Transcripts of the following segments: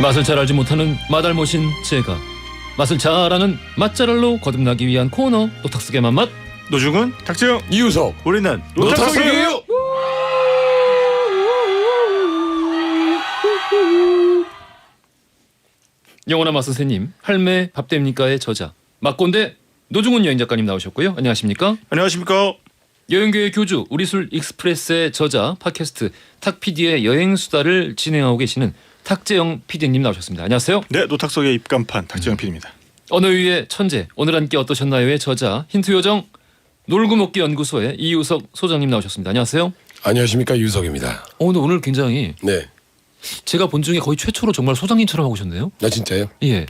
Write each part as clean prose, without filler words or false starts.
맛을 잘 알지 못하는 맛알못인 제가 맛을 잘 아는 맛잘알로 거듭나기 위한 코너 노탁석의 맛맛. 노중훈, 탁재영, 이우석. 우리는 노탁석이에요. 영원한 맛선생님 할매 밥 됩니까의 저자 맛꼰대 노중훈 여행 작가님 나오셨고요. 안녕하십니까? 안녕하십니까? 여행계의 교주 우리술 익스프레스의 저자 팟캐스트 탁PD의 여행수다를 진행하고 계시는 탁재영 PD님 나오셨습니다. 안녕하세요. 네, 노탁석의 입간판 탁재영 PD입니다. 언어 위의 천재 오늘 한 끼 어떠셨나요의 저자 힌트 요정 놀고 먹기 연구소의 이우석 소장님 나오셨습니다. 안녕하세요. 안녕하십니까, 유석입니다. 오늘 굉장히 네. 제가 본 중에 거의 최초로 정말 소장님처럼 하고 오셨네요. 나 진짜요? 예.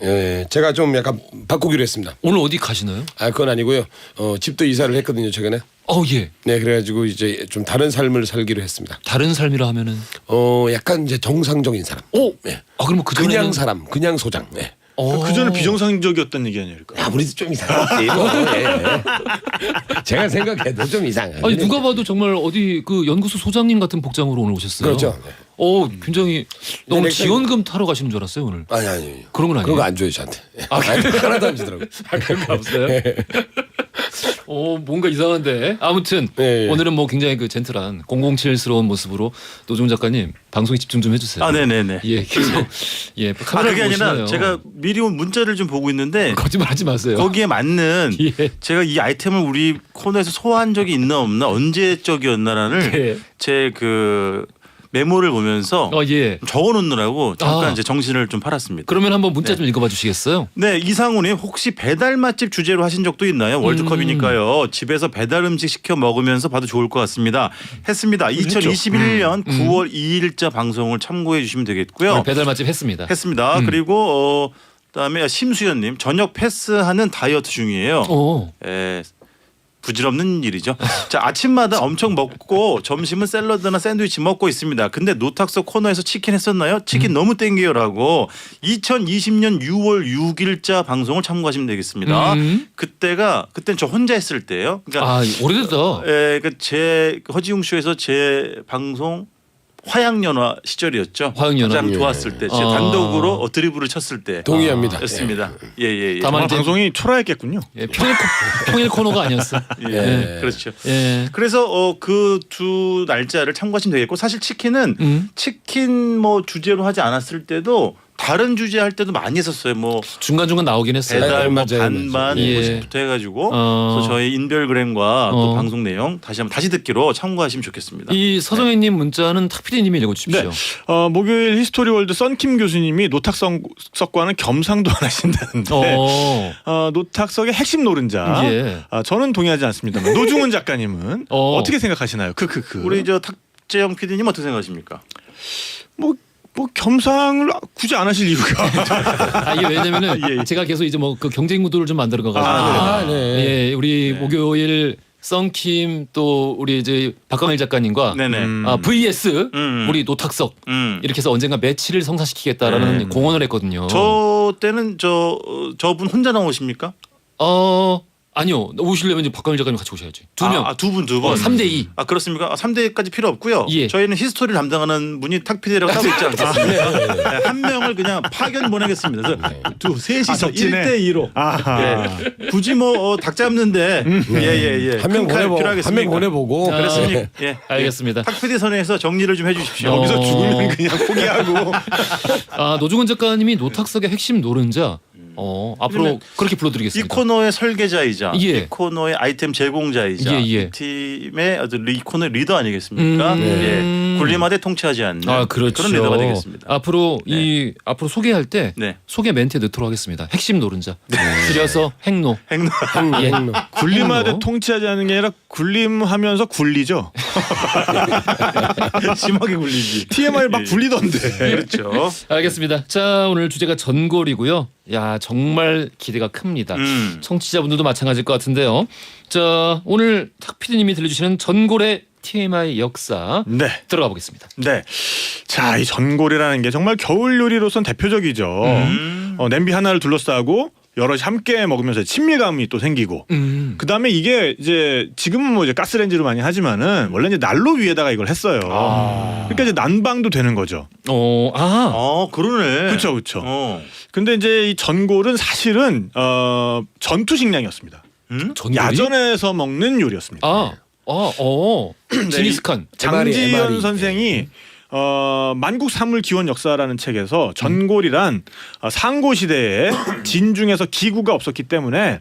제가 좀 약간 바꾸기로 했습니다. 오늘 어디 가시나요? 아, 그건 아니고요. 집도 이사를 했거든요, 최근에. 예. 네, 그래가지고 이제 좀 다른 삶을 살기로 했습니다. 다른 삶이라 하면은 약간 이제 정상적인 사람. 네. 그러면 그전에는 그냥 사람, 그냥 소장. 네. 그 전에 비정상적이었다는 얘기 아닐까? 아무래도 좀 이상하지. 뭐. 예. 제가 생각해도 좀 이상해. 아니 누가 봐도 정말 어디 그 연구소 소장님 같은 복장으로 오늘 오셨어요. 그렇죠. 네. 굉장히 너무 넥타이- 지원금 타러 가시는 줄 알았어요 오늘. 아니. 그런 건 아니에요. 그런 거 안 줘요, 저한테. 하나도 안 주더라고요. 그런 거 없어요? 뭔가 이상한데 아무튼 네. 오늘은 뭐 굉장히 그 젠틀한 007스러운 모습으로 노종 작가님 방송에 집중 좀 해주세요. 아, 네네네. 예, 계속 카메라 그게 아니라 보시나요? 제가 미리 온 문자를 좀 보고 있는데 거짓말하지 마세요. 거기에 맞는 예. 제가 이 아이템을 우리 코너에서 소화한 적이 있나 없나 언제적이었나라를 예. 제 그 메모를 보면서 예. 적어놓느라고 잠깐 아. 이제 정신을 좀 팔았습니다. 그러면 한번 문자 좀 읽어봐 주시겠어요? 네, 이상훈님 혹시 배달 맛집 주제로 하신 적도 있나요? 월드컵이니까요. 집에서 배달 음식 시켜 먹으면서 봐도 좋을 것 같습니다. 했습니다. 2021년 9월 2일자 방송을 참고해 주시면 되겠고요. 배달 맛집 했습니다. 했습니다. 그리고 그다음에 심수연님 저녁 패스하는 다이어트 중이에요. 부질없는 일이죠. 자, 아침마다 엄청 먹고 점심은 샐러드나 샌드위치 먹고 있습니다. 근데 노탁석 코너에서 치킨 했었나요? 치킨 너무 땡겨요라고 2020년 6월 6일자 방송을 참고하시면 되겠습니다. 그때는 저 혼자 했을 때예요. 그러니까 오래됐다. 제 허지웅 쇼에서 제 방송 화양연화 시절이었죠. 화양연화. 가장 좋았을 때, 제 단독으로 드리블을 쳤을 때. 동의합니다. 였습니다. 예. 다만 이제 방송이 초라했겠군요. 평일 코너가 아니었어. 예, 그렇죠. 예. 그래서 그 두 날짜를 참고하시면 되겠고 사실 치킨은 치킨 뭐 주제로 하지 않았을 때도 다른 주제 할 때도 많이 했었어요. 뭐 중간중간 나오긴 했어요. 배달 뭐 맞아요. 반반 예. 뭐부터 해가지고 그래서 저희 인별그램과 또 방송 내용 다시 듣기로 참고하시면 좋겠습니다. 이 서정혜님 문자는 탁피디님이 읽어주십시오. 목요일 히스토리월드 썬킴 교수님이 노탁석과는 겸상도 안 하신다는데 노탁석의 핵심 노른자 예. 저는 동의하지 않습니다만 노중훈 작가님은 어떻게 생각하시나요? 우리 저 탁재영 PD님 어떻게 생각하십니까? 뭐 겸상을 굳이 안 하실 이유가 이게 왜냐면은 제가 계속 이제 뭐 그 경쟁 무도를 좀 만들어 가지고 네. 우리 목요일 썬킴 또 우리 이제 박광일 작가님과 vs 우리 노탁석 이렇게 해서 언젠가 매치를 성사시키겠다라는 공언을 했거든요. 저 때는 저분 혼자 나오십니까? 아니요. 오시려면 이제 박광일 작가님 같이 오셔야지. 두 명. 두 분. 3대2. 그렇습니까? 3대까지 필요 없고요. 예. 저희는 히스토리를 담당하는 분이 탁피디라고 따로 있지 않겠습니까? 네, 한 명을 그냥 파견 보내겠습니다. 그래서 셋이서 1대2로. 굳이 뭐 닭 잡는데 예. 한 명 보내보고. 그렇습니까? 예. 알겠습니다. 탁피디 선에서 정리를 좀 해주십시오. 여기서 죽으면 그냥 포기하고 노중훈 작가님이 노탁석의 핵심 노른자 앞으로 그렇게 이 불러드리겠습니다. 코너의 설계자이자 예. 이 코너의 아이템 제공자이자 예. 이 팀의 이 코너의 리더 아니겠습니까? 군림하되 통치하지 않는 그렇죠. 그런 리더가 되겠습니다. 앞으로 앞으로 소개할 때 소개 멘트에 넣도록 하겠습니다. 핵심 노른자. 줄여서 핵노. 군림하되 통치하지 않는 게 아니라 군림하면서 굴리죠. 심하게 굴리지. TMI 막 굴리던데. 그렇죠. 알겠습니다. 자, 오늘 주제가 전골이고요. 야, 정말 기대가 큽니다. 청취자분들도 마찬가지일 것 같은데요. 자, 오늘 탁 PD님이 들려주시는 전골의 TMI 역사 들어가 보겠습니다. 네. 자, 이 전골이라는 게 정말 겨울 요리로선 대표적이죠. 냄비 하나를 둘러싸고 여럿이 함께 먹으면서 친밀감이 또 생기고 그다음에 이게 이제 지금은 뭐 이제 가스레인지로 많이 하지만은 원래 이제 난로 위에다가 이걸 했어요. 그러니까 이제 난방도 되는 거죠. 그러네. 그렇죠. 근데 이제 이 전골은 사실은 전투 식량이었습니다. 전골이? 야전에서 먹는 요리였습니다. 징기스칸. 장지연 MRE. 선생이 만국 사물 기원 역사라는 책에서 전골이란 상고 시대에 진중에서 기구가 없었기 때문에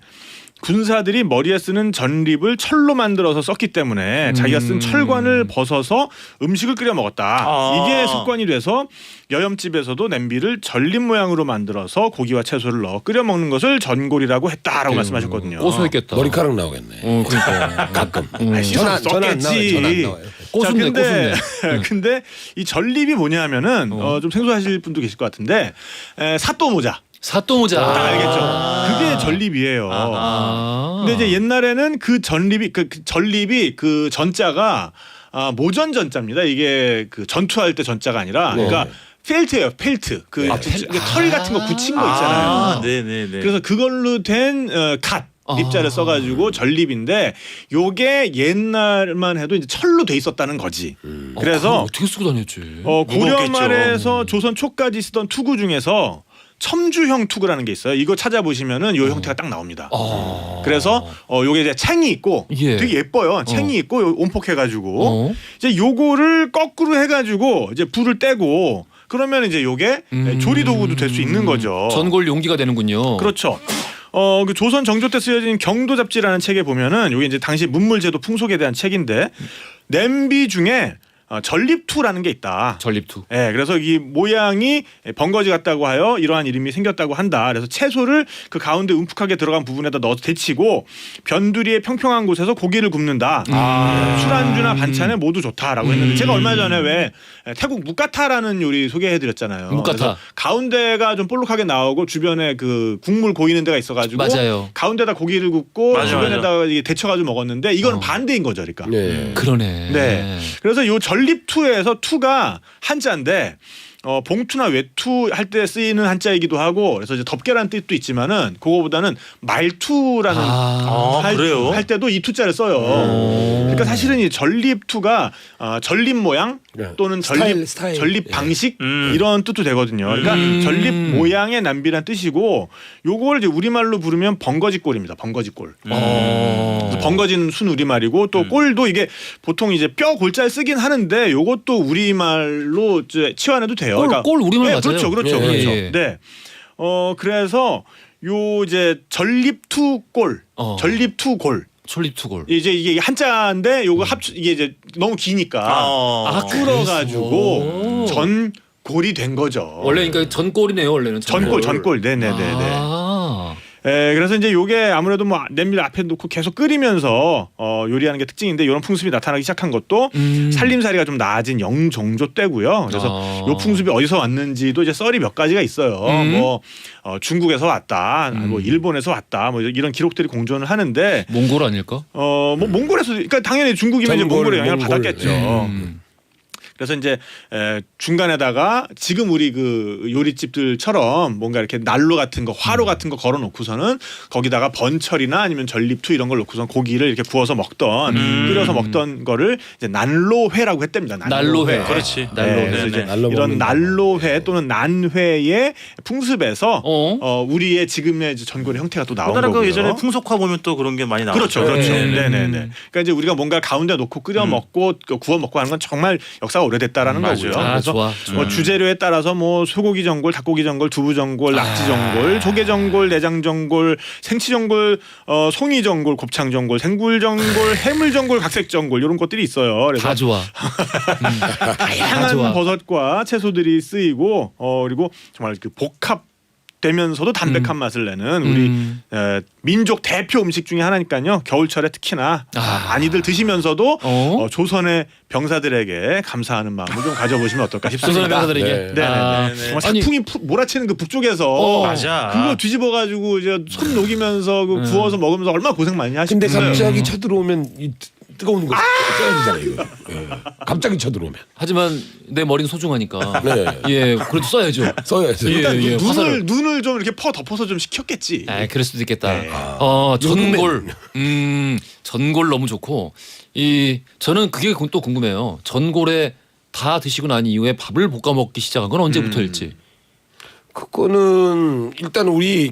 군사들이 머리에 쓰는 전립을 철로 만들어서 썼기 때문에 자기가 쓴 철관을 벗어서 음식을 끓여 먹었다. 이게 습관이 돼서 여염집에서도 냄비를 전립 모양으로 만들어서 고기와 채소를 넣어 끓여 먹는 것을 전골이라고 했다라고 말씀하셨거든요. 고소했겠다. 머리카락 나오겠네. 그러니까. 가끔. 씻어서 전안 나와요. 썼겠지. 전안 나와요. 꼬순내, 근데 꼬순내. 근데 이 전립이 뭐냐면은 좀 생소하실 분도 계실 것 같은데 사또 모자. 사또모자. 딱 알겠죠. 그게 전립이에요. 근데 이제 옛날에는 그 전립이 전립이 그 전자가 모전 전자입니다. 이게 그 전투할 때 전자가 아니라 그러니까 펠트예요. 펠트. 그 털 같은 거 붙인 거 있잖아요. 네네네. 그래서 그걸로 된 갓. 립자를 써가지고 전립인데 요게 옛날만 해도 이제 철로 돼 있었다는 거지. 그래서 어떻게 쓰고 다녔지? 고려 무겁겠죠. 말에서 조선 초까지 쓰던 투구 중에서 첨주형 투구라는 게 있어요. 이거 찾아보시면은 요 형태가 딱 나옵니다. 그래서 요게 이제 챙이 있고 예. 되게 예뻐요. 챙이 있고 온폭해가지고 이제 요거를 거꾸로 해가지고 이제 불을 떼고 그러면 이제 요게 조리 도구도 될 수 있는 거죠. 전골 용기가 되는군요. 그렇죠. 그 조선 정조 때 쓰여진 경도 잡지라는 책에 보면은 요게 이제 당시 문물제도 풍속에 대한 책인데 냄비 중에 전립투라는 게 있다. 전립투. 예, 그래서 이 모양이 번거지 같다고 하여 이러한 이름이 생겼다고 한다. 그래서 채소를 그 가운데 움푹하게 들어간 부분에다 넣어서 데치고 변두리의 평평한 곳에서 고기를 굽는다. 술안주나 반찬에 모두 좋다라고 했는데 제가 얼마 전에 왜 태국 무카타라는 요리 소개해드렸잖아요. 무카타. 그래서 가운데가 좀 볼록하게 나오고 주변에 그 국물 고이는 데가 있어가지고 맞아요. 가운데다 고기를 굽고 맞아, 주변에다가 이게 데쳐가지고 먹었는데 이거는 반대인 거죠, 그러니까. 네. 그러네. 네. 그래서 요 전립투에서 투가 한자인데 봉투나 외투 할 때 쓰이는 한자이기도 하고 그래서 이제 덮개라는 뜻도 있지만은 그거보다는 말투라는 그래요? 할 때도 이 투자를 써요. 그러니까 사실은 이 전립투가 전립 모양 또는 스타일. 전립 방식 이런 뜻도 되거든요. 그러니까 전립 모양의 남비란 뜻이고 요걸 이제 우리말로 부르면 번거지꼴입니다. 번거지꼴. 그래서 번거지는 순 우리말이고 또 꼴도 이게 보통 이제 뼈 골자를 쓰긴 하는데 요것도 우리말로 이제 치환해도 돼요. 꼴 우리말 맞아요. 그렇죠. 예, 그렇죠. 예. 네. 그래서 요 이제 전립투꼴, 전립투골. 전립투골. 이제 이게 한자인데 요거 이게 이제 너무 기니까 줄어가지고 전골이 된 거죠. 원래 그러니까 전골이네요. 원래는 전골. 네네네네. 그래서 이제 요게 아무래도 뭐 냄비를 앞에 놓고 계속 끓이면서 요리하는 게 특징인데 이런 풍습이 나타나기 시작한 것도 살림살이가 좀 나아진 영종조 때고요. 그래서 요 풍습이 어디서 왔는지도 이제 썰이 몇 가지가 있어요. 뭐 중국에서 왔다, 뭐 일본에서 왔다, 뭐 이런 기록들이 공존을 하는데 몽골 아닐까? 뭐 몽골에서 그러니까 당연히 중국이면 이제 몽골의 영향을 받았겠죠. 그래서 이제 중간에다가 지금 우리 그 요리집들처럼 뭔가 이렇게 난로 같은 거, 화로 같은 거 걸어놓고서는 거기다가 번철이나 아니면 전립투 이런 걸 놓고선 고기를 이렇게 구워서 먹던 끓여서 먹던 거를 이제 난로회라고 했답니다. 난로회. 그렇지. 난로회. 그래서 이제 이런 난로회 또는 난회의 풍습에서 우리의 지금의 이제 전골의 형태가 또 나온 우리나라 거고요. 그 예전에 풍속화 보면 또 그런 게 많이 나왔죠. 그렇죠. 네네네. 그러니까 이제 우리가 뭔가 가운데 놓고 끓여 먹고 구워 먹고 하는 건 정말 역사가 오래됐다라는 거고요. 그래서 좋아. 뭐 주재료에 따라서 뭐 소고기 전골, 닭고기 전골, 두부 전골, 낙지 전골, 조개 전골, 내장 전골, 생치 전골, 송이 전골, 곱창 전골, 생굴 전골, 해물 전골, 각색 전골 이런 것들이 있어요. 그래서 다 좋아. 다양한 좋아. 버섯과 채소들이 쓰이고 그리고 정말 그 복합되면서도 담백한 맛을 내는 우리 민족 대표 음식 중에 하나니까요. 겨울철에 특히나 많이들 드시면서도 조선의 병사들에게 감사하는 마음을 좀 가져보시면 어떨까 싶습니다. 조선의 병사들에게. 정말 사풍이 몰아치는 그 북쪽에서 맞아. 그거 뒤집어가지고 이제 손 녹이면서 그 구워서 먹으면서 얼마나 고생 많이 근데 하시겠어요. 갑자기 쳐들어오면 뜨거운 거 써야 되잖아요. 이거. 예. 갑자기 쳐들어오면 하지만 내 머리는 소중하니까. 네. 예, 그래도 써야죠. 써야죠. 예, 예. 화살을. 눈을 좀 이렇게 덮어서 좀 식혔겠지. 아, 그럴 수도 있겠다. 네. 전골. 전골 너무 좋고 저는 그게 또 궁금해요. 전골에 다 드시고 난 이후에 밥을 볶아 먹기 시작한 건 언제부터일지. 그거는 일단 우리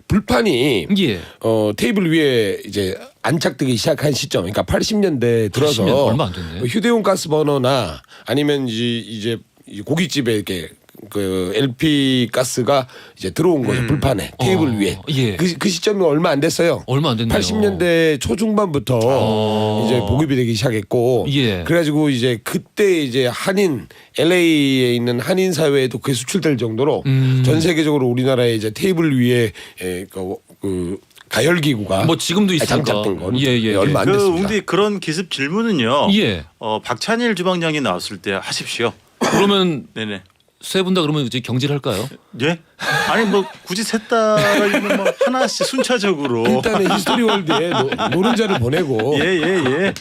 불판이 예. 테이블 위에 이제 안착되기 시작한 시점, 그러니까 80년대 들어서 80년 얼마 안 됐네. 휴대용 가스버너나 아니면 이제 고깃집에 이렇게 그 LP 가스가 이제 들어온 거예요. 불판에 테이블 위에. 예. 그 시점이 얼마 안 됐어요. 얼마 안 됐네요. 80년대 초중반부터 이제 보급이 되기 시작했고, 예. 그래가지고 이제 그때 이제 한인 LA에 있는 한인 사회에도 그게 수출될 정도로 전 세계적으로 우리나라의 이제 테이블 위에 그 가열기구가 뭐 지금도 있으니까. 장착된 건 예. 얼마 안 그 됐습니다. 웅디 그런 기습 질문은요. 예. 박찬일 주방장이 나왔을 때 하십시오. 그러면 네네. 세 분 다 그러면 이제 경질할까요? 예? 아니 뭐 굳이 셋다면 뭐 하나씩 순차적으로. 일단은 히스토리 월드에 노른자를 보내고 예.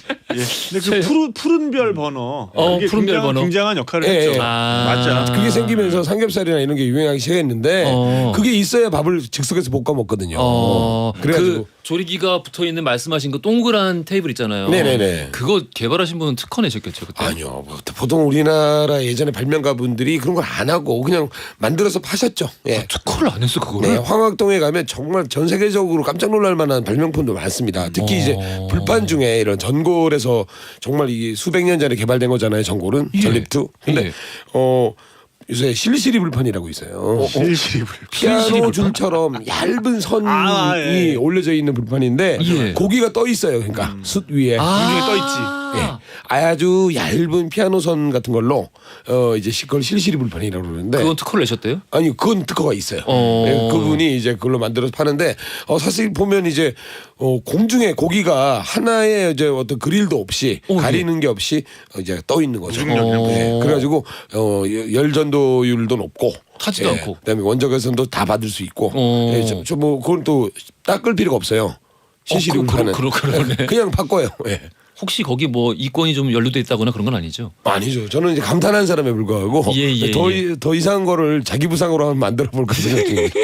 근데 그 푸른 별 버너. 그게 푸른 별 버너. 굉장한 역할을 예, 했죠. 예. 맞아. 그게 생기면서 삼겹살이나 이런 게 유행하기 시작했는데 그게 있어야 밥을 즉석에서 볶아 먹거든요. 그래가지고 그 조리기가 붙어 있는 말씀하신 그 동그란 테이블 있잖아요. 네네네. 그거 개발하신 분은 특허 내셨겠죠 그때. 아니요. 보통 우리나라 예전에 발명가분들이 그런 걸 안 하고 그냥 만들어서 파셨죠. 예. 특허를 안 했어 그거를. 네, 황학동에 가면 정말 전 세계적으로 깜짝 놀랄 만한 발명품도 많습니다. 특히 이제 불판 중에 이런 전골에서 정말 이 수백 년 전에 개발된 거잖아요. 전골은 전립투. 근데 예. 요새 실시리 불판이라고 있어요. 실시리 피아노 줄처럼 얇은 선이 예. 올려져 있는 불판인데 예. 고기가 떠 있어요. 그러니까 숯 위에. 중에 떠 있지. 예. 아주 얇은 피아노 선 같은 걸로 이제 그걸 실시리 불판이라고 그러는데 그건 특허를 내셨대요? 아니 그건 특허가 있어요. 예, 그분이 이제 그걸로 만들어서 파는데 사실 보면 이제 공중에 고기가 하나의 이제 어떤 그릴도 없이 가리는 게 없이 이제 떠 있는 거죠. 예, 그래가지고 열전도율도 높고 타지도 않고. 그다음에 원자결선도 다 받을 수 있고 예, 뭐 그건 또 닦을 필요가 없어요. 실시리 불판은 그러네. 그냥 바꿔요. 예. 혹시 거기 뭐 이권이 좀 연루돼 있다거나 그런 건 아니죠? 아니죠. 저는 이제 감탄한 사람에 불과하고 예. 더 이상한 거를 자기 부상으로 한번 만들어 볼까 생각 중입니다.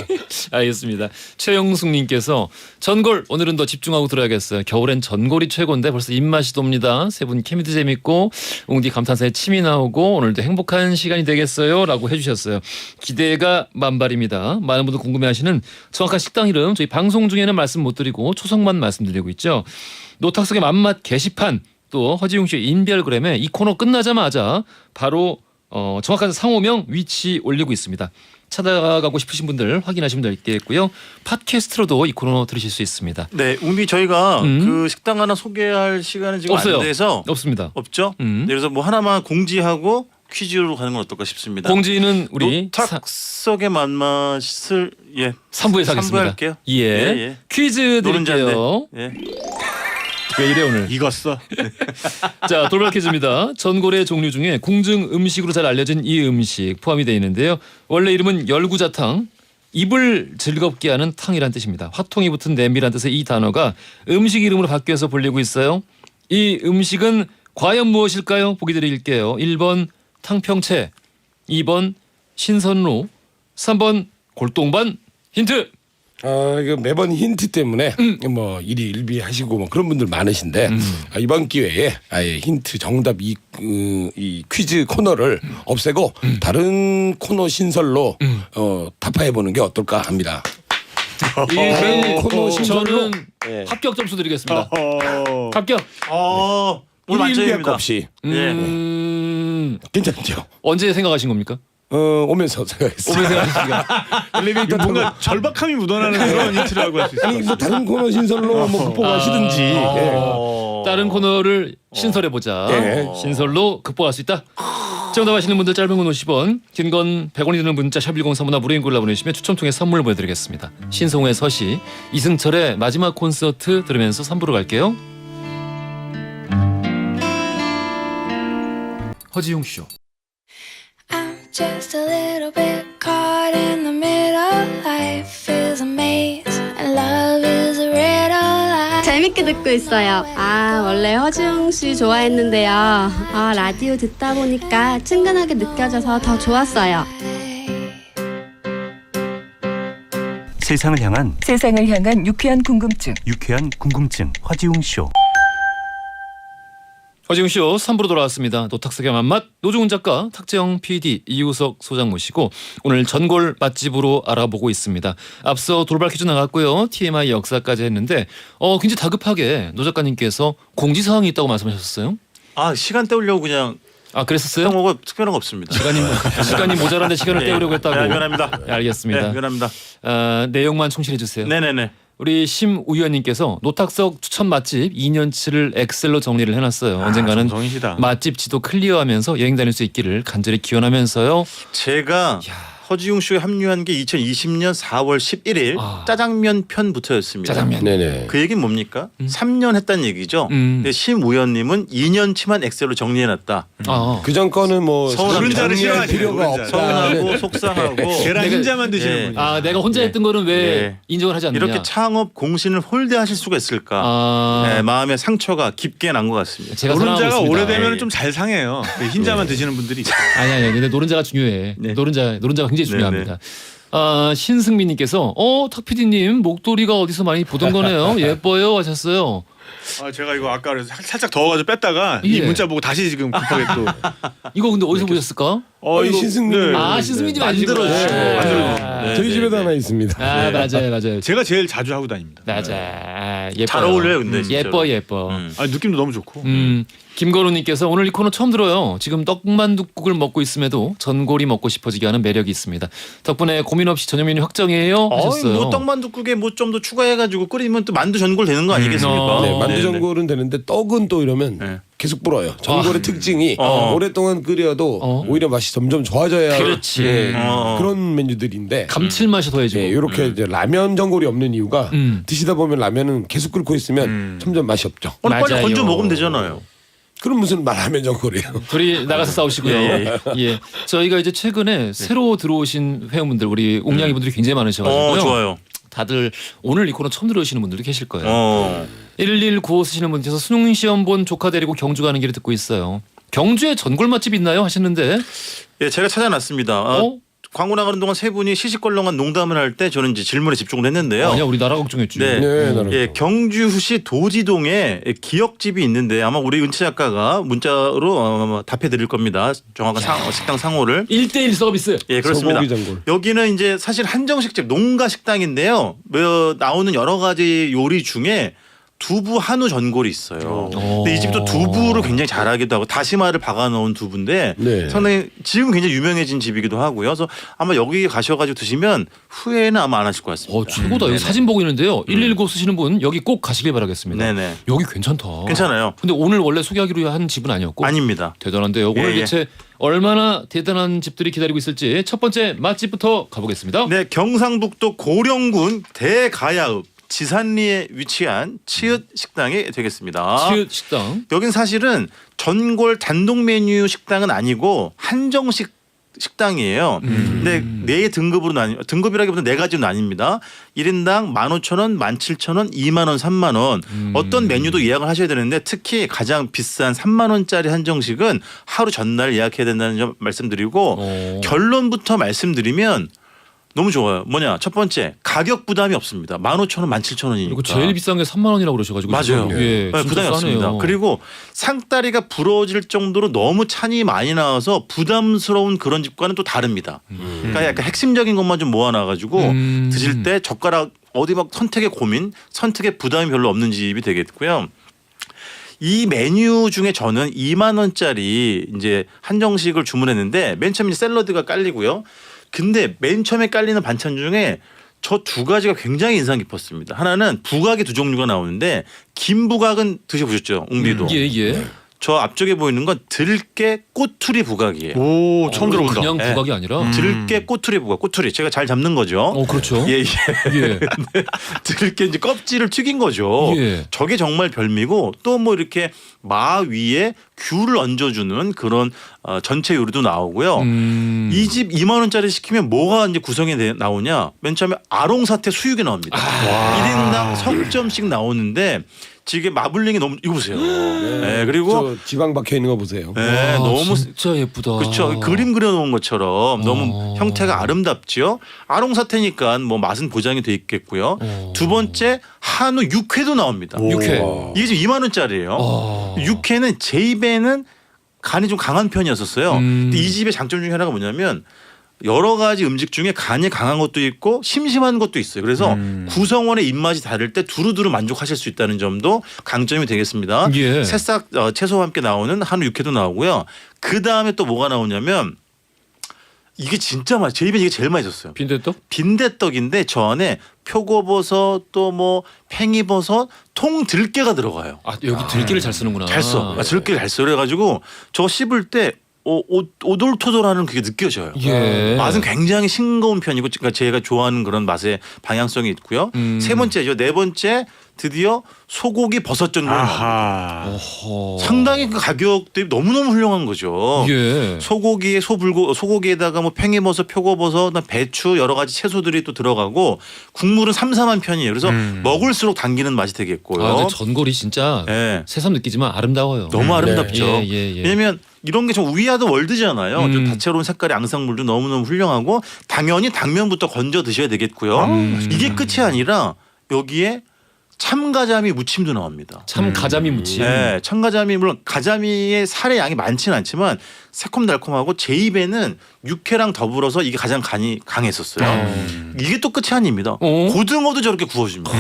알겠습니다. 최영숙님께서 전골 오늘은 더 집중하고 들어야겠어요. 겨울엔 전골이 최고인데 벌써 입맛이 돕니다. 세 분 케미도 재밌고 웅디 감탄사에 침이 나오고 오늘도 행복한 시간이 되겠어요라고 해주셨어요. 기대가 만발입니다. 많은 분들 궁금해하시는 정확한 식당 이름 저희 방송 중에는 말씀 못 드리고 초성만 말씀드리고 있죠. 노탁석의 맘맛 게시판 또 허지웅 씨의 인별그램에 이 코너 끝나자마자 바로 정확한 상호명 위치 올리고 있습니다. 찾아가고 싶으신 분들 확인하시면 되겠고요. 팟캐스트로도 이 코너 들으실 수 있습니다. 네, 웅디 저희가 그 식당 하나 소개할 시간은 지금 없어요. 안 돼서 없습니다. 없죠. 네, 그래서 뭐 하나만 공지하고 퀴즈로 가는 건 어떨까 싶습니다. 공지는 우리 노탁석의 맛맛을 3부에서 3부 하겠습니다. 할게요. 예. 퀴즈 드릴게요. 예. 왜 이래 오늘. 익었어. 자, 돌발 퀴즈입니다. 전골의 종류 중에 궁중 음식으로 잘 알려진 이 음식 포함이 되어 있는데요. 원래 이름은 열구자탕, 입을 즐겁게 하는 탕이란 뜻입니다. 화통이 붙은 냄비란 뜻의 이 단어가 음식 이름으로 바뀌어서 불리고 있어요. 이 음식은 과연 무엇일까요? 보기 드릴게요. 1번 탕평채, 2번 신선로, 3번 골동반. 힌트. 이거 매번 힌트 때문에 뭐 일이 일비하시고 뭐 그런 분들 많으신데 이번 기회에 아예 힌트 정답 이 퀴즈 코너를 없애고 다른 코너 신설로 타파해 보는 게 어떨까 합니다. 이 코너 신설로 저는 합격 점수 드리겠습니다. 합격. 오늘 일일비약 만점입니다. 없이 괜찮죠? 언제 생각하신 겁니까? 오면서 생각했어요. 오면 생각하시니까. 엘리베이터 타고 뭔가 절박함이 묻어나는 그런 힌트라고 할 수 있을 것 아니 뭐 같습니다. 다른 코너 신설로 뭐 극복하시든지 다른 코너를 신설해 보자. 예. 신설로 극복할 수 있다. 정답하시는 분들 짧은 건 50원, 긴 건 100원이 드는 문자 샵 1035나 무료인 골라 보내시면 추첨 통해 선물 보내드리겠습니다. 신성우의 서시, 이승철의 마지막 콘서트 들으면서 3부로 갈게요. 허지용 쇼. I'm just a little bit caught in the middle. Life is a maze and love is a riddle. 재밌게 재밌게 듣고 있어요. 아, 원래 허지웅 씨 좋아했는데요. 라디오 듣다 보니까 친근하게 느껴져서 더 좋았어요. 세상을 향한 유쾌한 궁금증 허지웅 쇼. 허지웅 쇼 3부로 돌아왔습니다. 노탁석의 맛맛 노중훈 작가, 탁재영 PD, 이우석 소장 모시고 오늘 전골 맛집으로 알아보고 있습니다. 앞서 돌발 퀴즈 나갔고요. TMI 역사까지 했는데 굉장히 다급하게 노 작가님께서 공지사항이 있다고 말씀하셨어요. 아 시간 때우려고 그냥 그랬었어요? 뭐가 특별한 거 없습니다. 시간이 모자란데 시간을 때우려고 했다고. 네, 미안합니다. 알겠습니다. 네, 미안합니다. 내용만 충실해 주세요. 네네네. 우리 심우현님께서 노탁석 추천 맛집 2년치를 엑셀로 정리를 해놨어요. 언젠가는 정성이시다. 맛집 지도 클리어하면서 여행 다닐 수 있기를 간절히 기원하면서요. 제가 허지웅 쇼에 합류한 게 2020년 4월 11일 짜장면 편부터였습니다. 짜장면. 네네. 그 얘기는 뭡니까? 3년 했다는 얘기죠. 근데 심우현님은 2년치만 엑셀로 정리해놨다. 그전 거는 뭐 서운합니다. 노른자를 정리할 싫어하시네, 필요가 노른자. 없다. 서운하고 속상하고 계란 흰자만 드시는 예. 분이. 내가 혼자 했던 거는 왜 네. 인정을 하지 않느냐. 이렇게 창업 공신을 홀대하실 수가 있을까? 네, 마음의 상처가 깊게 난 것 같습니다. 제가 사랑하고 노른자가 있습니다. 오래되면 예. 좀 잘 상해요. 그 흰자만 드시는 분들이 있어요. 아니 근데 노른자가 중요해. 네. 노른자가 굉장히 중요합니다. 네, 신승민님께서 탁 PD님 목도리가 어디서 많이 보던 거네요. 예뻐요 하셨어요. 제가 이거 아까 살짝 더워가지고 뺐다가 예. 이 문자 보고 다시 지금 급하게 또. 이거 근데 어디서 보셨을까? 이 신승민. 네. 신승민님 만들어주시고. 네. 만들어주시고. 저희 집에도 하나 있습니다. 맞아요. 제가 제일 자주 하고 다닙니다. 맞아. 예뻐요. 잘 어울려요, 근데 진짜로. 예뻐. 느낌도 너무 좋고. 김건우님께서 오늘 이 코너 처음 들어요. 지금 떡만둣국을 먹고 있음에도 전골이 먹고 싶어지게 하는 매력이 있습니다. 덕분에 고민 없이 저녁 메뉴 확정이에요 하셨어요. 뭐 떡만둣국에 뭐 좀 더 추가해가지고 끓이면 또 만두 전골 되는 거 아니겠습니까? 네, 만두 네, 전골은 되는데 떡은 또 이러면 네. 계속 불어요. 전골의 특징이 오랫동안 끓여도 오히려 맛이 점점 좋아져야 그렇지. 그런 메뉴들인데 감칠맛이 더해지고. 네, 이렇게 이제 라면 전골이 없는 이유가 드시다 보면 라면은 계속 끓고 있으면 점점 맛이 없죠. 빨리 맞아요. 건져 먹으면 되잖아요. 그럼 무슨 라면 전골이에요? 둘이 나가서 싸우시고요. 예. 저희가 이제 최근에 새로 들어오신 회원분들 우리 옥냥이 분들이 굉장히 많으셔가지고요. 좋아요. 다들 오늘 이 코너 처음 들어오시는 분들도 계실 거예요. 1195 쓰시는 분께서 수능 시험 본 조카 데리고 경주 가는 길에 듣고 있어요. 경주에 전골 맛집 있나요? 하셨는데. 예, 제가 찾아놨습니다. 광고 나가는 동안 세 분이 시시껄렁한 농담을 할 때 저는 이제 질문에 집중을 했는데요. 아니야 우리 나라 걱정했지. 네. 나는 예, 경주시 도지동에 기역집이 있는데 아마 우리 은채 작가가 문자로 답해 드릴 겁니다. 정확한 식당 상호를. 1대1 서비스. 예, 그렇습니다. 소고기 전골. 여기는 이제 사실 한정식집 농가 식당인데요. 나오는 여러 가지 요리 중에 두부 한우 전골이 있어요. 근데 이 집도 두부를 굉장히 잘하기도 하고 다시마를 박아 넣은 두부인데 네. 상당히 지금 굉장히 유명해진 집이기도 하고요. 그래서 아마 여기 가셔가지고 드시면 후회는 아마 안 하실 것 같습니다. 최고다. 여기 사진 보고 있는데요. 119 쓰시는 분 여기 꼭 가시길 바라겠습니다. 네네. 여기 괜찮다. 괜찮아요. 근데 오늘 원래 소개하기로 한 집은 아니었고. 아닙니다. 대단한데요. 오늘 예. 대체 얼마나 대단한 집들이 기다리고 있을지 첫 번째 맛집부터 가보겠습니다. 네, 경상북도 고령군 대가야읍 지산리에 위치한 치읓 식당이 되겠습니다. 치읓 식당. 여긴 사실은 전골 단독 메뉴 식당은 아니고 한정식 식당이에요. 근데 네 등급으로 등급이라기보다 네 가지로 나뉩니다. 1인당 15,000원, 17,000원, 2만 원, 3만 원. 어떤 메뉴도 예약을 하셔야 되는데 특히 가장 비싼 3만 원짜리 한정식은 하루 전날 예약해야 된다는 점 말씀드리고 결론부터 말씀드리면 너무 좋아요. 뭐냐? 첫 번째 가격 부담이 없습니다. 15,000원, 17,000원이니까. 그리고 제일 비싼 게 3만 원이라고 그러셔가지고. 맞아요. 예, 네, 부담이 싸네요. 없습니다. 그리고 상다리가 부러질 정도로 너무 찬이 많이 나와서 부담스러운 그런 집과는 또 다릅니다. 그러니까 약간 핵심적인 것만 좀 모아놔가지고 드실 때 젓가락 어디 막 선택의 고민, 선택의 부담이 별로 없는 집이 되겠고요. 이 메뉴 중에 저는 2만 원짜리 이제 한정식을 주문했는데 맨 처음에 샐러드가 깔리고요. 근데 맨 처음에 깔리는 반찬 중에 저 두 가지가 굉장히 인상 깊었습니다. 하나는 부각이 두 종류가 나오는데 긴 부각은 드셔보셨죠? 웅디도. 예. 저 앞쪽에 보이는 건 들깨 꼬투리 부각이에요. 오, 처음 들어본다. 그냥 네. 부각이 아니라. 들깨 꼬투리 부각. 꼬투리 제가 잘 잡는 거죠. 그렇죠. 예. 예. 들깨 이제 껍질을 튀긴 거죠. 예. 저게 정말 별미고 또 뭐 이렇게 마 위에 귤을 얹어주는 그런 전체 요리도 나오고요. 이 집 2만 원짜리 시키면 뭐가 이제 구성이 나오냐? 맨 처음에 아롱사태 수육이 나옵니다. 1인당 석점씩 나오는데 지금 마블링이 너무 이거 보세요. 네, 그리고 저 지방 박혀 있는 거 보세요. 네, 와, 너무 진짜 예쁘다. 그렇죠. 그림 그려놓은 것처럼 너무 형태가 아름답죠. 아롱사태니까 뭐 맛은 보장이 돼 있겠고요. 두 번째 한우 육회도 나옵니다. 육회. 이게 지금 2만 원짜리예요. 육회는 제 입에는 간이 좀 강한 편이었었어요. 근데 이 집의 장점 중에 하나가 뭐냐면 여러 가지 음식 중에 간이 강한 것도 있고 심심한 것도 있어요. 그래서 구성원의 입맛이 다를 때 두루두루 만족하실 수 있다는 점도 강점이 되겠습니다. 예. 새싹 채소와 함께 나오는 한우 육회도 나오고요. 그 다음에 또 뭐가 나오냐면 이게 진짜 제 입에 이게 제일 맛있었어요. 빈대떡? 빈대떡인데 저 안에 표고버섯 또 뭐 팽이버섯 통들깨가 들어가요. 아 여기 들기를 잘 쓰는구나. 잘 써. 들깨를 잘 써. 그래가지고 저거 씹을 때 오돌토돌하는 그게 느껴져요. 예. 맛은 굉장히 싱거운 편이고 그러니까 제가 좋아하는 그런 맛의 방향성이 있고요. 세 번째죠. 네 번째 드디어 소고기 버섯 전골이 나옵니다. 아하. 어허. 상당히 그 가격 대비 너무너무 훌륭한 거죠. 예. 소고기에 소고기에다가 뭐 팽이버섯, 표고버섯, 배추 여러 가지 채소들이 또 들어가고 국물은 삼삼한 편이에요. 그래서 먹을수록 당기는 맛이 되겠고요. 아, 근데 전골이 진짜 예. 새삼 느끼지만 아름다워요. 너무 아름답죠. 예, 예, 예. 왜냐면 이런 게 좀 위아더 월드잖아요. 좀 다채로운 색깔의 앙상블도 너무너무 훌륭하고 당연히 당면부터 건져 드셔야 되겠고요. 이게 끝이 아니라 여기에 참가자미 무침도 나옵니다. 참 가자미 무침. 네, 참가자미 물론 가자미의 살의 양이 많지는 않지만 새콤달콤하고 제 입에는 육회랑 더불어서 이게 가장 간이 강했었어요. 이게 또 끝이 아닙니다. 고등어도 저렇게 구워줍니다.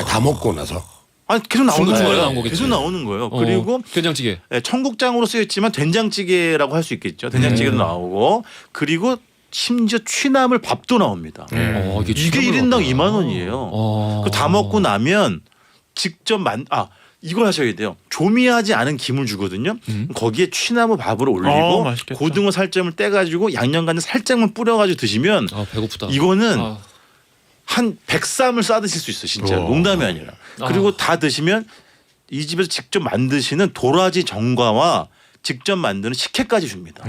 다 먹고 나서. 아니 계속 나오는 중간중간에 거예요. 나온 거겠지. 계속 나오는 거예요. 그리고 된장찌개. 네, 청국장으로 쓰였지만 된장찌개라고 할 수 있겠죠. 된장찌개도 나오고 그리고 심지어 취나물 밥도 나옵니다. 이게 이게 취나물 1인당 같다. 2만 원이에요. 그 다 먹고 나면 직접 이걸 하셔야 돼요. 조미하지 않은 김을 주거든요. 거기에 취나무 밥을 올리고 맛있겠다. 고등어 살점을 떼가지고 양념간을 살짝만 뿌려가지고 드시면 아 배고프다. 이거는 아. 한 100쌈을 싸 드실 수 있어요. 진짜 농담이 아니라. 그리고 다 드시면 이 집에서 직접 만드시는 도라지 정과와 직접 만드는 식혜까지 줍니다.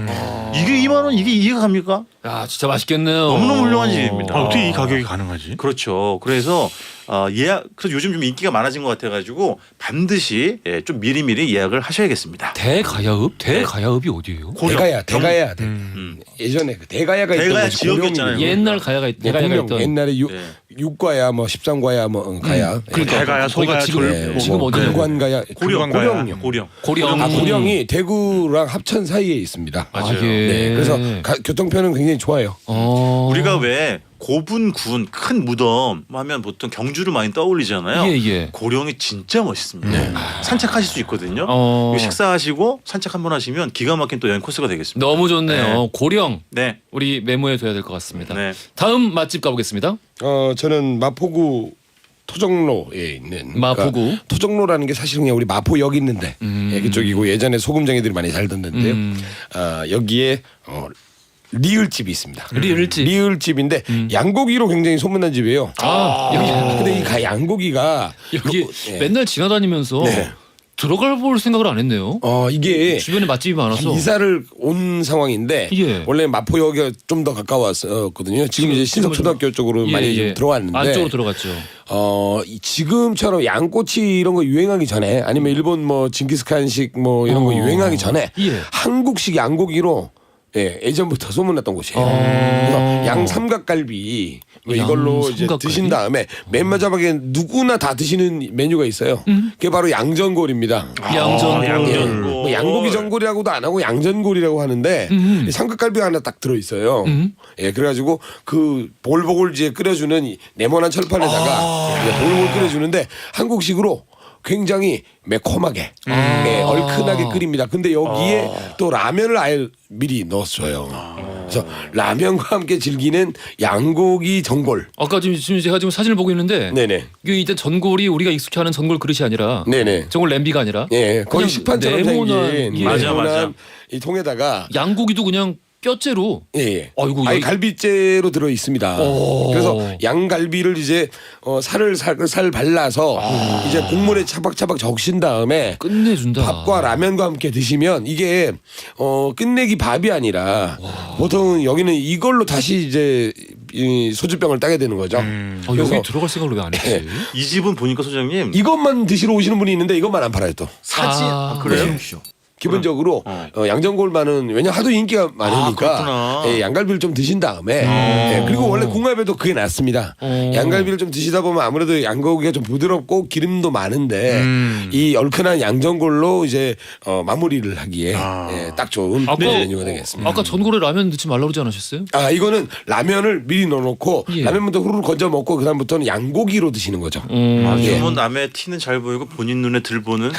이게 2만 원 이게 이해가 갑니까? 야 진짜 맛있겠네요. 너무너무 훌륭한 집입니다. 어떻게 이 가격이 가능하지? 그렇죠. 그래서 그래서 요즘 좀 인기가 많아진 것 같아가지고 반드시 좀 미리미리 예약을 하셔야겠습니다. 대가야읍? 대가야읍이 어디예요? 대가야. 예전에 그 대가야가 있던 대가야 곳이 지역이었잖아요. 고령이에요. 옛날 가야가 대가야가 고령, 있던. 옛날에 네. 6과야 뭐 13과야 뭐 가야. 그러니까 대가야, 거기가 소가야, 지금 네, 지금 뭐 어디냐고. 근관가야. 고령이요. 고령. 고령. 고령이 대구랑 합천 사이에 있습니다. 맞아요. 예. 네, 그래서 교통편은 굉장히 좋아요. 우리가 왜 고분군 큰 무덤 하면 보통 경주를 많이 떠올리잖아요. 예. 고령이 진짜 멋있습니다. 산책하실 수 있거든요. 어. 식사하시고 산책 한번 하시면 기가 막힌 또 여행 코스가 되겠습니다. 너무 좋네요. 네. 고령 네. 우리 메모해 둬야 될 것 같습니다. 네. 다음 맛집 가보겠습니다. 저는 마포구 토정로에 있는 마포구. 그러니까 토정로라는 게 사실은 그냥 우리 마포역 있는데 그쪽이고 예전에 소금쟁이들이 많이 살던데요. 여기에 리을집이 있습니다. 리을집. 리을집인데 양고기로 굉장히 소문난 집이에요. 여기 근데 이 양고기가 여기 예. 맨날 지나다니면서 네. 들어갈 볼 생각을 안 했네요. 이게 주변에 맛집이 많아서. 이사를 온 상황인데 예. 원래 마포역에 좀 더 가까웠거든요. 지금 이제 신석초등학교 쪽으로 예, 많이 예. 좀 들어왔는데 안쪽으로 들어갔죠. 지금처럼 양꼬치 이런 거 유행하기 전에 아니면 일본 뭐 징기스칸식 뭐 이런 거 유행하기 전에 예. 한국식 양고기로 예전부터 소문났던 곳이에요. 그래서 양 삼각갈비 뭐 양 이걸로 이제 삼각갈비? 드신 다음에 맨 마지막에 누구나 다 드시는 메뉴가 있어요. 그게 바로 양전골입니다. 양전골. 양전골. 뭐 양고기 전골이라고도 안 하고 양전골이라고 하는데 이 삼각갈비가 하나 딱 들어 있어요. 그래가지고 그 보글보글지에 끓여주는 이 네모난 철판에다가 보글보글 끓여주는데 한국식으로 굉장히 매콤하게 얼큰하게 끓입니다. 근데 여기에 또 라면을 아예 미리 넣었어요. 그래서 라면과 함께 즐기는 양고기 전골. 아까 지금 제가 지금 사진을 보고 있는데 네네. 이게 일단 전골이 우리가 익숙해하는 전골 그릇이 아니라 네네. 전골 냄비가 아니라 거의 그냥 식판처럼 네모난, 생긴 예. 맞아. 이 통에다가 양고기도 그냥 뼈째로. 예. 아이고, 아예 여기- 갈비째로 들어 있습니다. 오. 그래서 양갈비를 이제 살을 살 발라서 이제 국물에 차박차박 적신 다음에 끝내준다. 밥과 라면과 함께 드시면 이게 끝내기 밥이 아니라 보통 여기는 이걸로 다시 이제 이 소주병을 따게 되는 거죠. 여기 들어갈 생각을 왜 안 했지? 이 집은 보니까 소장님 이것만 드시러 오시는 분이 있는데 이것만 안 팔아요 또. 사진 그래요? 기본적으로 양전골만은 왜냐 하도 인기가 많으니까 그렇구나. 예, 양갈비를 좀 드신 다음에 예, 그리고 원래 궁합에도 그게 낫습니다. 양갈비를 좀 드시다 보면 아무래도 양고기가 좀 부드럽고 기름도 많은데 이 얼큰한 양전골로 이제 마무리를 하기에 예, 딱 좋은 메뉴가 되겠습니다. 아까 전골에 라면 넣지 말라고 그러지 않으셨어요? 아 이거는 라면을 미리 넣어놓고 예. 라면부터 후루룩 건져 먹고 그다음부터는 양고기로 드시는 거죠. 아주 예. 뭐 남의 티는 잘 보이고 본인 눈에 들 보는.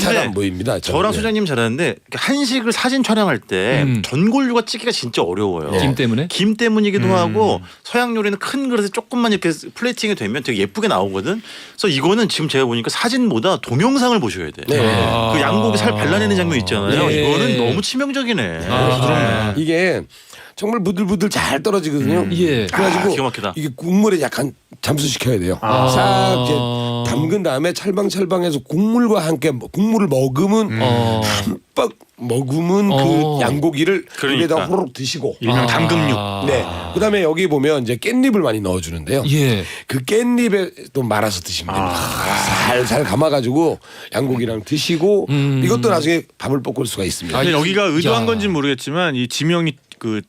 잘 안 보입니다. 저랑 예. 소장님 잘하는데 한식을 사진 촬영할 때 전골류가 찍기가 진짜 어려워요. 김 때문에? 김 때문이기도 하고 서양 요리는 큰 그릇에 조금만 이렇게 플레이팅이 되면 되게 예쁘게 나오거든. 그래서 이거는 지금 제가 보니까 사진보다 동영상을 보셔야 돼. 네. 그 양고기 살 발라내는 장면 있잖아요. 예. 이거는 너무 치명적이네. 부드럽네. 이게 정말 부들부들 잘 떨어지거든요. 예. 그래가지고 기가 막히다. 이게 국물에 약간 잠수시켜야 돼요. 아. 싹 이제 담근 다음에 찰방찰방해서 국물과 함께 국물을 머금은 한박 머금은 그 양고기를 그러니까. 입에다 호로록 드시고. 일명 담금육. 네. 그다음에 여기 보면 이제 깻잎을 많이 넣어주는데요. 예. 그 깻잎에 또 말아서 드시면 됩니다. 살살 감아가지고 양고기랑 드시고 이것도 나중에 밥을 볶을 수가 있습니다. 근데 여기가 의도한 야. 건지는 모르겠지만 이 지명이 그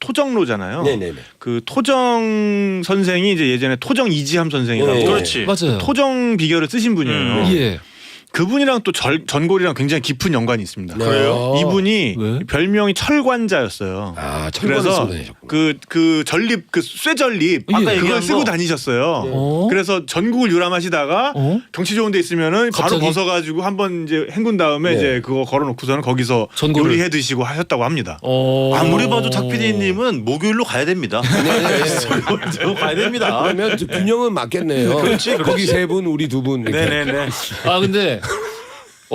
토정로잖아요. 네네네. 그 토정 선생이 이제 예전에 토정 이지함 선생이라고 네. 그렇지. 맞아요. 토정 비결을 쓰신 분이에요. 예. 그분이랑 또 전골이랑 굉장히 깊은 연관이 있습니다. 그래요? 이분이 왜? 별명이 철관자였어요. 아, 철관을 그래서 쓰고 다니셨구나. 그 전립 그 쇠전립 아까 그걸 얘기한 쓰고 거. 다니셨어요. 어? 그래서 전국을 유람하시다가 어? 경치 좋은 데 있으면은 바로 갑자기? 벗어가지고 한번 이제 헹군 다음에 네. 이제 그거 걸어놓고서는 거기서 전골을. 요리해 드시고 하셨다고 합니다. 아무리 봐도 탁 PD님은 목요일로 가야 됩니다. 저 가야 됩니다. 그러면 저 균형은 맞겠네요. 그렇지, 그렇지. 거기 세 분, 우리 두 분. 이렇게. 네네네. 아 근데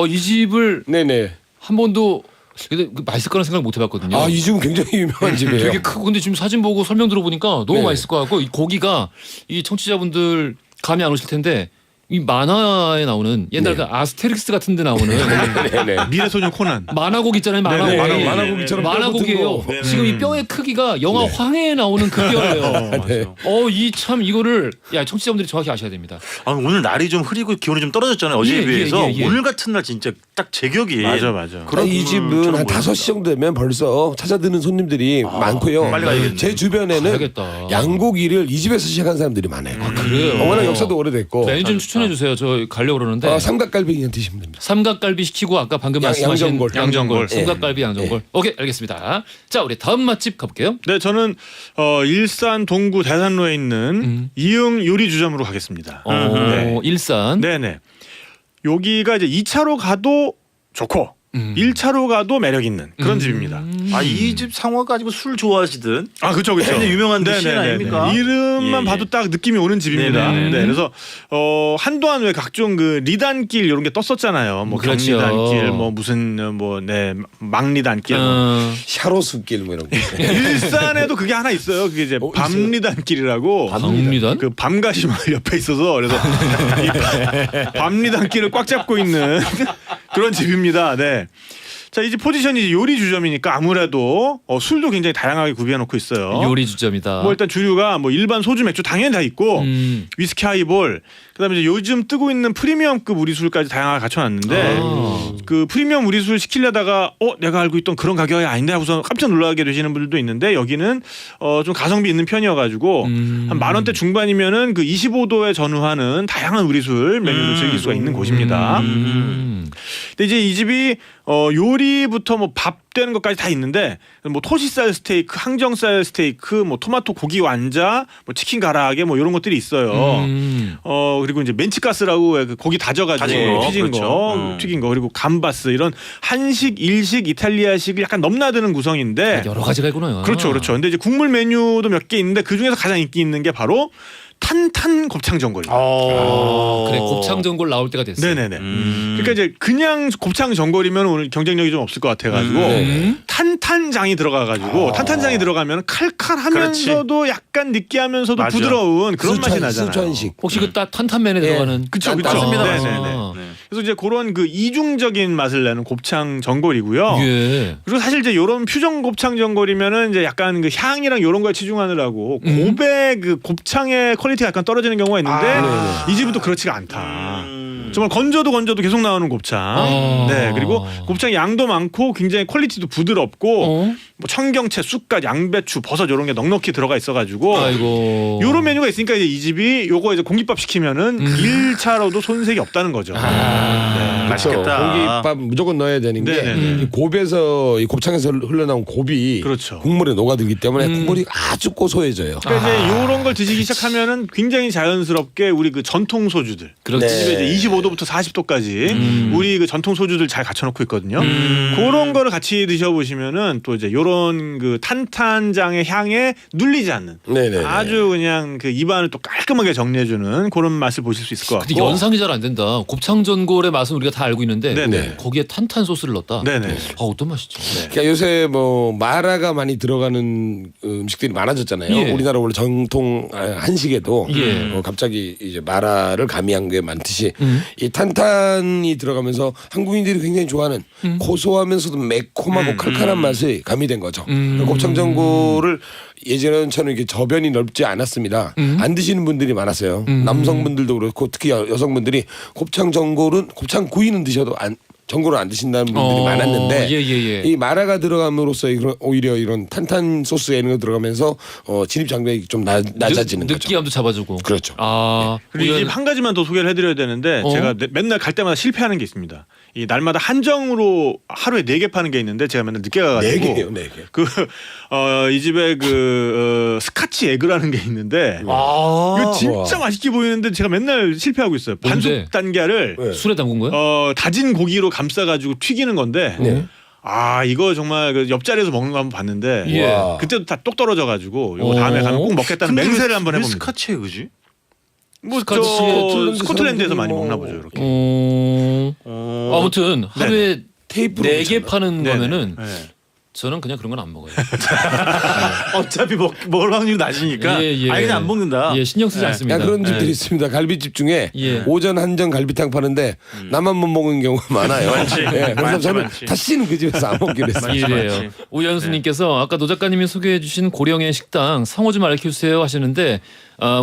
이 집을 네네. 한 번도 근데 맛있을 거라는 생각 못 해봤거든요. 아, 이 집은 굉장히 유명한 집이에요. 되게 크고 근데 지금 사진 보고 설명 들어보니까 너무 네. 맛있을 것 같고 이 고기가 이 청취자분들 감이 안 오실 텐데 이 만화에 나오는 옛날 네. 그 아스테릭스 같은 데 나오는 네네. 미래소년 코난. 만화고기 있잖아요. 만화고기. 네네. 만화고기처럼 뼈 만화고기예요. 붙은 거. 지금 이 뼈의 크기가 영화 황해에 나오는 그 뼈예요. 네. 이 참 이거를 청취자분들이 정확히 아셔야 됩니다. 아, 오늘 날이 좀 흐리고 기온이 좀 떨어졌잖아요. 어제에 예, 비해서. 예. 오늘 같은 날 진짜 딱 제격이. 맞아. 그런 이 집은 국물처럼 한 보입니다. 5시 정도 되면 벌써 찾아드는 손님들이 많고요. 빨리 가야겠네. 제 주변에는 가야겠다. 양고기를 이 집에서 시작한 사람들이 많아요. 그래요? 워낙 역사도 오래됐고. 메뉴 좀 추천해 주세요. 저 가려고 그러는데. 삼각갈비 그냥 드시면 됩니다. 삼각갈비 시키고 아까 방금 말씀하신 양전골. 양전골, 예. 삼각갈비 양전골. 오케이 알겠습니다. 자 우리 다음 맛집 가볼게요. 네, 저는 일산 동구 대산로에 있는 이응 요리주점으로 가겠습니다. 네. 일산. 네네. 여기가 이제 2차로 가도 좋고 1차로 가도 매력 있는 그런 집입니다. 아, 이 집 상화 가지고 술 좋아하시든. 아, 그렇죠. 굉장히 유명한 그 시인 네네네네. 아닙니까? 이름만 예, 예. 봐도 딱 느낌이 오는 집입니다. 네네네. 네, 그래서 한동안 왜 각종 그 리단길 이런 게 떴었잖아요. 뭐 그렇죠. 경리단길, 뭐 무슨 막리단길. 샤로수길 뭐 이런 거. 일산에도 그게 하나 있어요. 그게 이제 있어요? 밤리단길이라고. 밤리단? 그 밤가시 마을 옆에 있어서 그래서 이 밤리단길을 꽉 잡고 있는 그런 집입니다. 네. 자, 이 집 포지션이 이제 요리 주점이니까 아무래도 술도 굉장히 다양하게 구비해놓고 있어요. 요리 주점이다. 뭐 일단 주류가 뭐 일반 소주, 맥주 당연히 다 있고 위스키 하이볼, 그다음에 이제 요즘 뜨고 있는 프리미엄급 우리술까지 다양하게 갖춰놨는데 그 프리미엄 우리술 시키려다가 내가 알고 있던 그런 가격이 아닌데 하고서 깜짝 놀라게 되시는 분들도 있는데 여기는 좀 가성비 있는 편이어가지고 한 10,000원대 중반이면은 그 25도에 전후하는 다양한 우리술 메뉴를 즐길 수가 있는 곳입니다. 근데 이제 이 집이 요리부터 뭐 밥 되는 것까지 다 있는데 뭐 토시살 스테이크, 항정살 스테이크, 뭐 토마토 고기 완자, 뭐 치킨 가라아게 뭐 이런 것들이 있어요. 그리고 이제 멘치가스라고 그 고기 다져가지고 다진 거, 튀긴 그렇죠. 거, 튀긴 거, 그리고 감바스 이런 한식, 일식, 이탈리아식을 약간 넘나드는 구성인데 여러 가지가 있구나. 그렇죠. 근데 이제 국물 메뉴도 몇 개 있는데 그 중에서 가장 인기 있는 게 바로 탄탄 곱창 전골입니다. 그래 곱창 전골 나올 때가 됐어. 네네네. 그러니까 이제 그냥 곱창 전골이면 오늘 경쟁력이 좀 없을 것 같아가지고 탄탄장이 들어가가지고 탄탄장이 들어가면 칼칼하면서도 약간 느끼하면서도 맞아. 부드러운 그런 맛이 나잖아요. 수천식. 혹시 그 탄탄면에 들어가는 그쵸. 맞습니다. 네네네. 아. 그래서 이제 그런 그 이중적인 맛을 내는 곱창 전골이고요. 예. 그리고 사실 이제 요런 퓨전 곱창 전골이면은 이제 약간 그 향이랑 요런 거에 치중하느라고 곱의 그 곱창의 퀄리티가 약간 떨어지는 경우가 있는데 이 집은 또 그렇지가 않다. 정말 건져도 계속 나오는 곱창. 네, 그리고 곱창 양도 많고 굉장히 퀄리티도 부드럽고 뭐 청경채, 쑥갓, 양배추, 버섯 이런 게 넉넉히 들어가 있어가지고 아이고. 요런 메뉴가 있으니까 이제 이 집이 요거 이제 공깃밥 시키면은 1차로도 손색이 없다는 거죠. 맛있겠다. 고기밥 무조건 넣어야 되는 게 네네네. 이 곱에서 이 곱창에서 흘러나온 곱이 그렇죠. 국물에 녹아들기 때문에 국물이 아주 고소해져요. 그러니까 이제 요런 걸 드시기 시작하면은 굉장히 자연스럽게 우리 그 전통 소주들 그렇지. 이 집에 이제 25도부터 40도까지 우리 그 전통 소주들 잘 갖춰놓고 있거든요. 그런 거를 같이 드셔보시면은 또 이제 요런 그 탄탄장의 향에 눌리지 않는 네네. 아주 그냥 그 입안을 또 깔끔하게 정리해주는 그런 맛을 보실 수 있을 것 근데 같고. 연상이 잘 안 된다. 곱창 전골의 맛은 우리가 다 알고 있는데 네네. 거기에 탄탄 소스를 넣었다. 네네. 아, 어떤 맛이죠? 그러니까 요새 뭐 마라가 많이 들어가는 음식들이 많아졌잖아요. 예. 우리나라 원래 정통 한식에도 예. 갑자기 이제 마라를 가미한 게 많듯이 이 탄탄이 들어가면서 한국인들이 굉장히 좋아하는 고소하면서도 매콤하고 칼칼한 맛이 가미된 거죠. 곱창 전골을 예전처럼 이렇게 저변이 넓지 않았습니다. 안 드시는 분들이 많았어요. 남성분들도 그렇고 특히 여성분들이 곱창 전골은 곱창 구이는 드셔도 전골을 안 드신다는 분들이 많았는데 예. 이 마라가 들어감으로써 오히려 이런 탄탄 소스에 이런 거 들어가면서 진입 장벽이 좀 낮아지는 거죠. 느끼함도 잡아주고. 그렇죠. 아, 그리고 이 집 한 가지만 더 소개를 해드려야 되는데 제가 맨날 갈 때마다 실패하는 게 있습니다. 이 날마다 한정으로 하루에 4개 파는 게 있는데 제가 맨날 늦게 가가지고 4개예요, 4개. 이 집에 그 스카치 에그라는 게 있는데 이거 진짜 맛있게 보이는데 제가 맨날 실패하고 있어요. 뭔데? 반숙 단가를 네. 술에 담근 거야? 다진 고기로 감싸가지고 튀기는 건데 이거 정말 그 옆자리에서 먹는 거 한번 봤는데 예. 와. 그때도 다 똑 떨어져가지고 이거 다음에 가면 꼭 먹겠다는 맹세를 한번 왜 해봅니다. 스카치에 그지? 뭐 스카치 스코틀랜드에서 많이 뭐. 먹나 보죠 이렇게. 아무튼 하루에 테이프로 4개 파는 네네. 거면은 네. 저는 그냥 그런 건 안 먹어요. 어차피 먹을 확률이 낮으니까 예. 아예 그냥 안 먹는다. 예, 신경 쓰지 않습니다. 그런 집들이 예. 있습니다. 갈비집 중에 예. 오전 한정 갈비탕 파는데 나만 못 먹는 경우가 많아요. 많지. 그래서 많지, 저는 많지. 다시는 그 집에서 안 먹기로 했어요. 이래요. 오연수님께서 아까 노 작가님이 소개해주신 고령의 식당 상호 좀 알려주세요 하시는데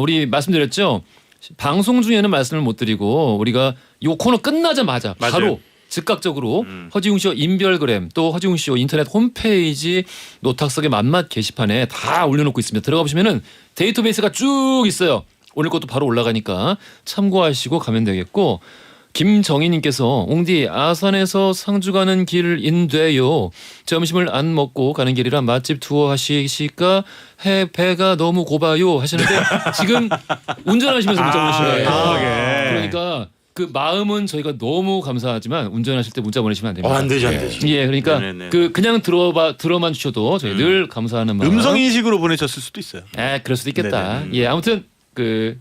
우리 말씀드렸죠. 방송 중에는 말씀을 못 드리고 우리가 이 코너 끝나자마자 맞아요. 바로 즉각적으로 허지웅 쇼 인별그램 또 허지웅 쇼 인터넷 홈페이지 노탁석의 맛맛 게시판에 다 올려놓고 있습니다. 들어가 보시면은 데이터베이스가 쭉 있어요. 오늘 것도 바로 올라가니까 참고하시고 가면 되겠고 김정희님께서 옹디 아산에서 상주 가는 길인데요. 점심을 안 먹고 가는 길이라 맛집 투어 하시니까 배가 너무 고파요 하시는데 지금 운전하시면서 문자 보내시네요. 그러니까 그 마음은 저희가 너무 감사하지만 운전하실 때 문자 보내시면 안 됩니다. 안 되지 안 되지. 예, 그러니까 네네네. 그냥 들어만 주셔도 저희 늘 감사하는 마음. 음성 인식으로 보내셨을 수도 있어요. 그럴 수도 있겠다. 네네. 예, 아무튼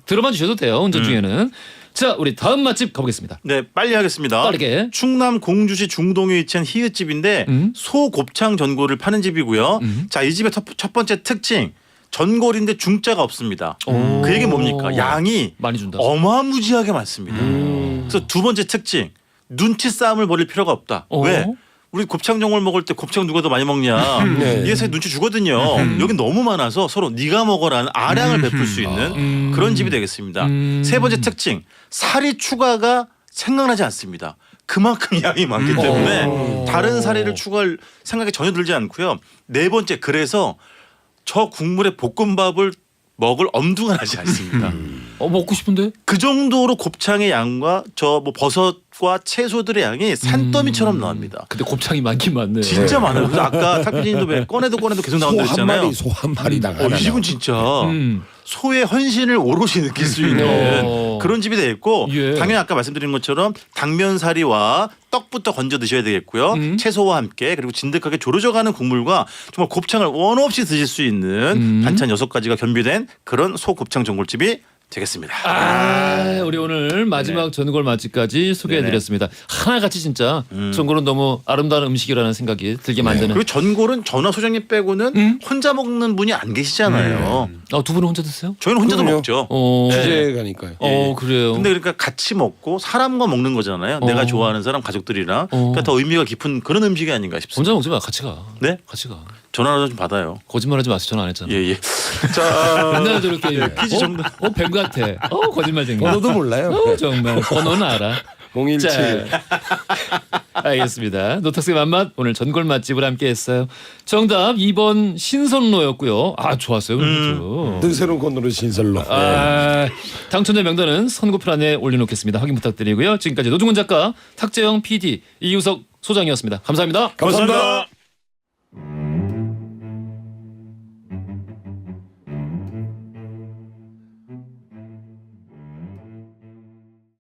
들어만 주셔도 돼요. 운전 중에는. 자, 우리 다음 맛집 가보겠습니다. 네, 빨리 하겠습니다. 빠르게. 충남 공주시 중동에 위치한 히읗집인데 소곱창 전골을 파는 집이고요. 자, 이 집의 첫 번째 특징. 전골인데 중짜가 없습니다. 그 얘기 뭡니까? 양이 많이 준다. 어마무지하게 많습니다. 그래서 두 번째 특징. 눈치 싸움을 벌일 필요가 없다. 왜? 우리 곱창 전골 먹을 때 곱창 누가 더 많이 먹냐. 이게 사실 눈치 주거든요. 여기 너무 많아서 서로 네가 먹어라는 아량을 베풀 수 있는 그런 집이 되겠습니다. 세 번째 특징. 살이 추가가 생각나지 않습니다. 그만큼 양이 많기 때문에 다른 사리를 추가할 생각이 전혀 들지 않고요. 네 번째 그래서 저 국물에 볶음밥을 먹을 엄두가 나지 않습니다. 먹고 싶은데? 그 정도로 곱창의 양과 저 뭐 버섯과 채소들의 양이 산더미처럼 나옵니다. 근데 곱창이 많긴 많네. 진짜 많아요. 그래서 아까 탁피디님도 꺼내도 계속 나온다 했잖아요. 소 한 마리당 하나. 이 집은 진짜 소의 헌신을 오롯이 느낄 수 있는 그런 집이 되어 있고 예. 당연히 아까 말씀드린 것처럼 당면사리와 떡부터 건져 드셔야 되겠고요. 채소와 함께 그리고 진득하게 졸여져가는 국물과 정말 곱창을 원 없이 드실 수 있는 반찬 6가지가 겸비된 그런 소곱창 전골집이 되겠습니다. 우리 오늘 마지막 전골 맛집까지 소개해드렸습니다. 하나같이 진짜 전골은 너무 아름다운 음식이라는 생각이 들게 만드는. 그리고 전골은 전화 소장님 빼고는 혼자 먹는 분이 안 계시잖아요. 두 분은 혼자 드세요? 저희는 혼자도 그럼요. 먹죠. 주제가니까요. 그래요. 근데 그러니까 같이 먹고 사람과 먹는 거잖아요. 내가 좋아하는 사람 가족들이랑 그러니까 더 의미가 깊은 그런 음식이 아닌가 싶습니다. 혼자 먹지 마. 같이 가. 네? 같이 가. 전화라도 좀 받아요. 거짓말하지 마세요. 전화 안 했잖아. 예. 자, 맨날 저렇게 퀴즈 정답. 뱀 같아. 거짓말쟁이. 번호도 몰라요. 정말 번호는 알아. 017. 알겠습니다. 노탁스의 맛맛 오늘 전골 맛집을 함께했어요. 정답 2번 신선로였고요. 좋았어요. 늘 새로운 코너로 신설로. 당첨자 명단은 선고표란에 올려놓겠습니다. 확인 부탁드리고요. 지금까지 노중훈 작가, 탁재영 PD, 이유석 소장이었습니다. 감사합니다. 감사합니다.